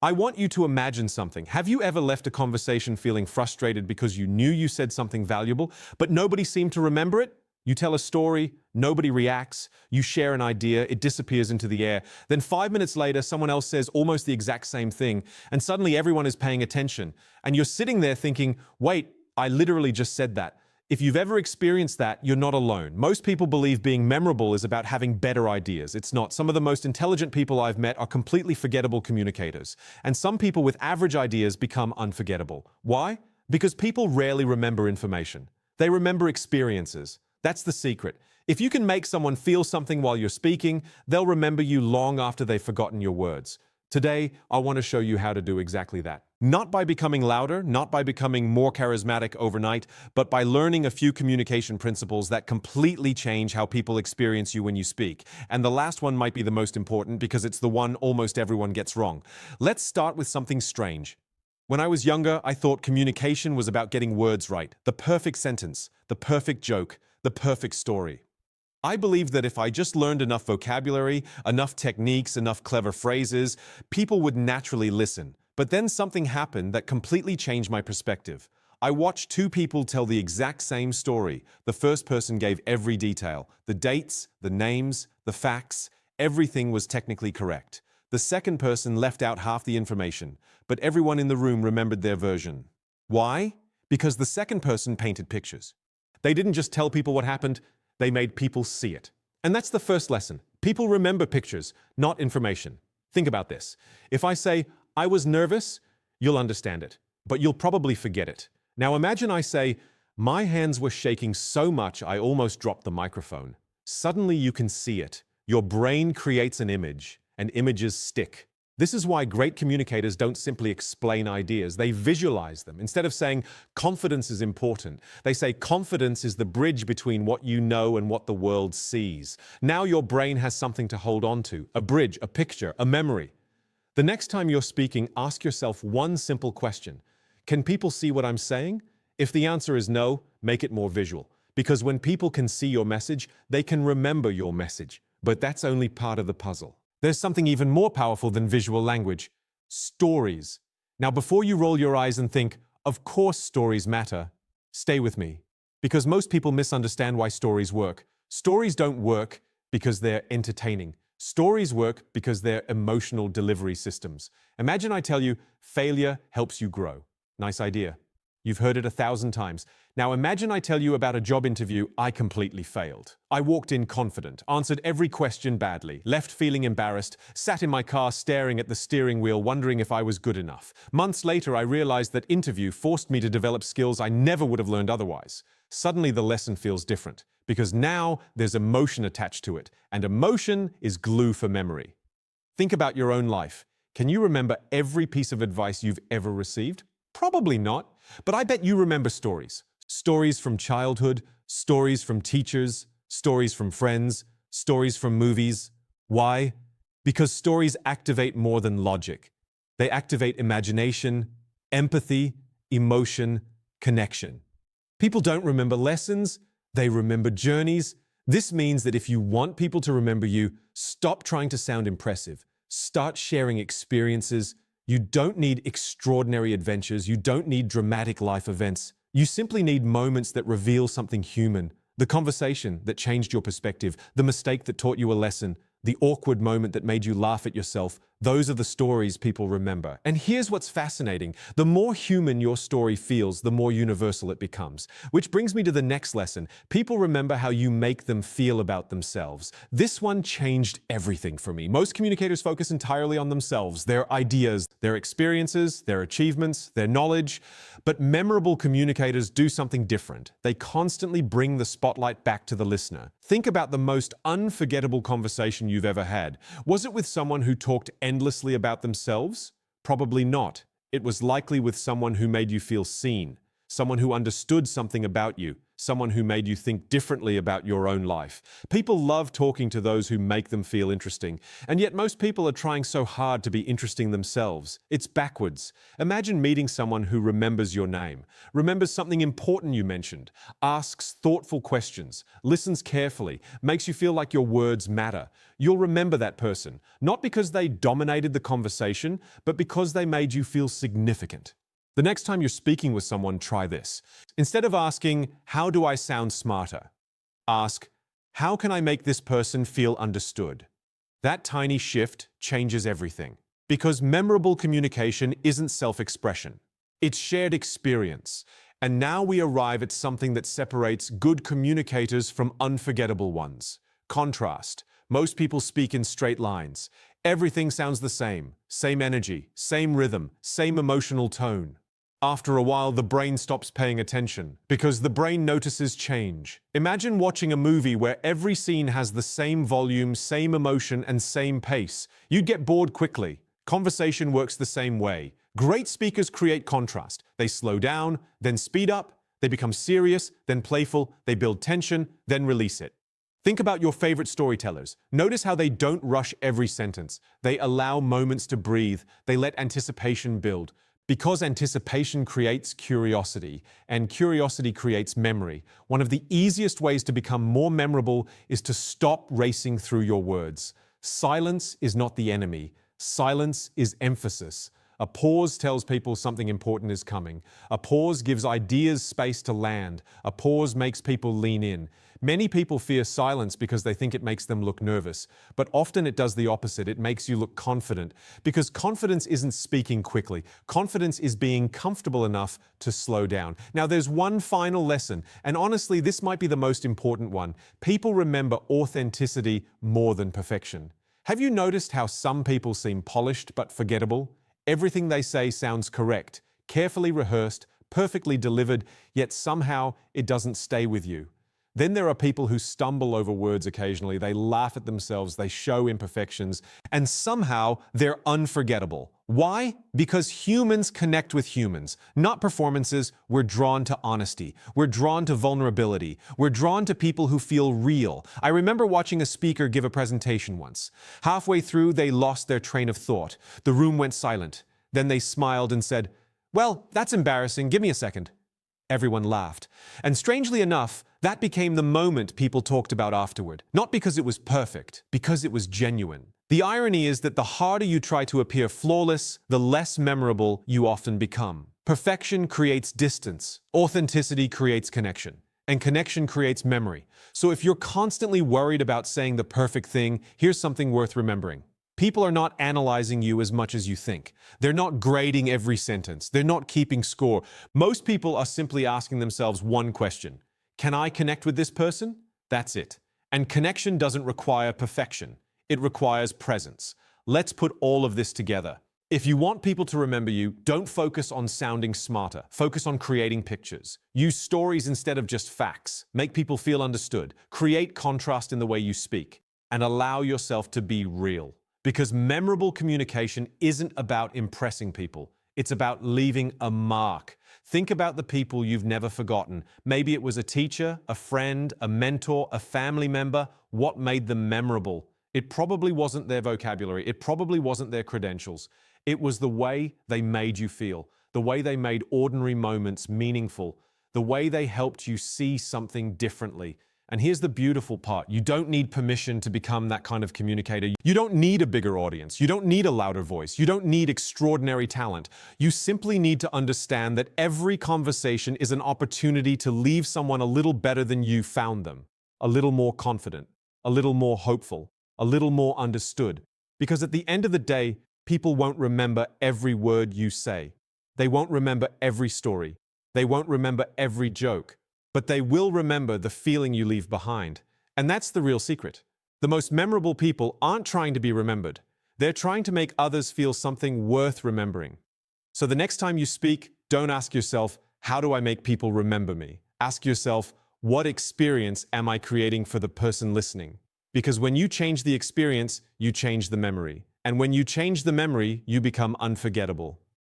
I want you to imagine something. Have you ever left a conversation feeling frustrated because you knew you said something valuable, but nobody seemed to remember it? You tell a story, nobody reacts, you share an idea, it disappears into the air. Then 5 minutes later, someone else says almost the exact same thing, and suddenly everyone is paying attention. And you're sitting there thinking, wait, I literally just said that. If you've ever experienced that, you're not alone. Most people believe being memorable is about having better ideas. It's not. Some of the most intelligent people I've met are completely forgettable communicators. And some people with average ideas become unforgettable. Why? Because people rarely remember information. They remember experiences. That's the secret. If you can make someone feel something while you're speaking, they'll remember you long after they've forgotten your words. Today, I want to show you how to do exactly that. Not by becoming louder, not by becoming more charismatic overnight, but by learning a few communication principles that completely change how people experience you when you speak. And the last one might be the most important because it's the one almost everyone gets wrong. Let's start with something strange. When I was younger, I thought communication was about getting words right, the perfect sentence, the perfect joke, the perfect story. I believed that if I just learned enough vocabulary, enough techniques, enough clever phrases, people would naturally listen. But then something happened that completely changed my perspective. I watched two people tell the exact same story. The first person gave every detail. The dates, the names, the facts, everything was technically correct. The second person left out half the information, but everyone in the room remembered their version. Why? Because the second person painted pictures. They didn't just tell people what happened, they made people see it. And that's the first lesson. People remember pictures, not information. Think about this. If I say, I was nervous, you'll understand it, but you'll probably forget it. Now imagine I say, my hands were shaking so much I almost dropped the microphone. Suddenly you can see it. Your brain creates an image, and images stick. This is why great communicators don't simply explain ideas, they visualize them. Instead of saying, confidence is important, they say confidence is the bridge between what you know and what the world sees. Now your brain has something to hold on to, a bridge, a picture, a memory. The next time you're speaking, ask yourself one simple question. Can people see what I'm saying? If the answer is no, make it more visual. Because when people can see your message, they can remember your message. But that's only part of the puzzle. There's something even more powerful than visual language. Stories. Now, before you roll your eyes and think, of course stories matter, stay with me. Because most people misunderstand why stories work. Stories don't work because they're entertaining. Stories work because they're emotional delivery systems. Imagine I tell you, failure helps you grow. Nice idea. You've heard it 1,000 times. Now imagine I tell you about a job interview I completely failed. I walked in confident, answered every question badly, left feeling embarrassed, sat in my car staring at the steering wheel wondering if I was good enough. Months later I realized that interview forced me to develop skills I never would have learned otherwise. Suddenly the lesson feels different, because now there's emotion attached to it, and emotion is glue for memory. Think about your own life. Can you remember every piece of advice you've ever received? Probably not, but I bet you remember stories. Stories from childhood, stories from teachers, stories from friends, stories from movies. Why? Because stories activate more than logic. They activate imagination, empathy, emotion, connection. People don't remember lessons, they remember journeys. This means that if you want people to remember you, stop trying to sound impressive. Start sharing experiences. You don't need extraordinary adventures. You don't need dramatic life events. You simply need moments that reveal something human. The conversation that changed your perspective, the mistake that taught you a lesson, the awkward moment that made you laugh at yourself. Those are the stories people remember. And here's what's fascinating. The more human your story feels, the more universal it becomes. Which brings me to the next lesson. People remember how you make them feel about themselves. This one changed everything for me. Most communicators focus entirely on themselves, their ideas, their experiences, their achievements, their knowledge. But memorable communicators do something different. They constantly bring the spotlight back to the listener. Think about the most unforgettable conversation you've ever had. Was it with someone who talked endlessly about themselves? Probably not. It was likely with someone who made you feel seen, someone who understood something about you, someone who made you think differently about your own life. People love talking to those who make them feel interesting, and yet most people are trying so hard to be interesting themselves. It's backwards. Imagine meeting someone who remembers your name, remembers something important you mentioned, asks thoughtful questions, listens carefully, makes you feel like your words matter. You'll remember that person, not because they dominated the conversation, but because they made you feel significant. The next time you're speaking with someone, try this. Instead of asking, "How do I sound smarter?" ask, "How can I make this person feel understood?" That tiny shift changes everything. Because memorable communication isn't self-expression. It's shared experience. And now we arrive at something that separates good communicators from unforgettable ones. Contrast. Most people speak in straight lines. Everything sounds the same energy, same rhythm, same emotional tone. After a while, the brain stops paying attention because the brain notices change. Imagine watching a movie where every scene has the same volume, same emotion, and same pace. You'd get bored quickly. Conversation works the same way. Great speakers create contrast. They slow down, then speed up. They become serious, then playful. They build tension, then release it. Think about your favorite storytellers. Notice how they don't rush every sentence. They allow moments to breathe. They let anticipation build. Because anticipation creates curiosity, and curiosity creates memory. One of the easiest ways to become more memorable is to stop racing through your words. Silence is not the enemy. Silence is emphasis. A pause tells people something important is coming. A pause gives ideas space to land. A pause makes people lean in. Many people fear silence because they think it makes them look nervous, but often it does the opposite. It makes you look confident, because confidence isn't speaking quickly. Confidence is being comfortable enough to slow down. Now, there's one final lesson, and honestly, this might be the most important one. People remember authenticity more than perfection. Have you noticed how some people seem polished but forgettable? Everything they say sounds correct, carefully rehearsed, perfectly delivered, yet somehow it doesn't stay with you. Then there are people who stumble over words occasionally, they laugh at themselves, they show imperfections, and somehow they're unforgettable. Why? Because humans connect with humans, not performances. We're drawn to honesty. We're drawn to vulnerability. We're drawn to people who feel real. I remember watching a speaker give a presentation once. Halfway through, they lost their train of thought. The room went silent. Then they smiled and said, "Well, that's embarrassing. Give me a second." Everyone laughed. And strangely enough, that became the moment people talked about afterward. Not because it was perfect, because it was genuine. The irony is that the harder you try to appear flawless, the less memorable you often become. Perfection creates distance. Authenticity creates connection. And connection creates memory. So if you're constantly worried about saying the perfect thing, here's something worth remembering. People are not analyzing you as much as you think. They're not grading every sentence. They're not keeping score. Most people are simply asking themselves one question. Can I connect with this person? That's it. And connection doesn't require perfection. It requires presence. Let's put all of this together. If you want people to remember you, don't focus on sounding smarter. Focus on creating pictures. Use stories instead of just facts. Make people feel understood. Create contrast in the way you speak. And allow yourself to be real. Because memorable communication isn't about impressing people. It's about leaving a mark. Think about the people you've never forgotten. Maybe it was a teacher, a friend, a mentor, a family member. What made them memorable? It probably wasn't their vocabulary. It probably wasn't their credentials. It was the way they made you feel, the way they made ordinary moments meaningful, the way they helped you see something differently. And here's the beautiful part. You don't need permission to become that kind of communicator. You don't need a bigger audience. You don't need a louder voice. You don't need extraordinary talent. You simply need to understand that every conversation is an opportunity to leave someone a little better than you found them. A little more confident, a little more hopeful, a little more understood. Because at the end of the day, people won't remember every word you say. They won't remember every story. They won't remember every joke. But they will remember the feeling you leave behind. And that's the real secret. The most memorable people aren't trying to be remembered. They're trying to make others feel something worth remembering. So the next time you speak, don't ask yourself, how do I make people remember me? Ask yourself, what experience am I creating for the person listening? Because when you change the experience, you change the memory. And when you change the memory, you become unforgettable.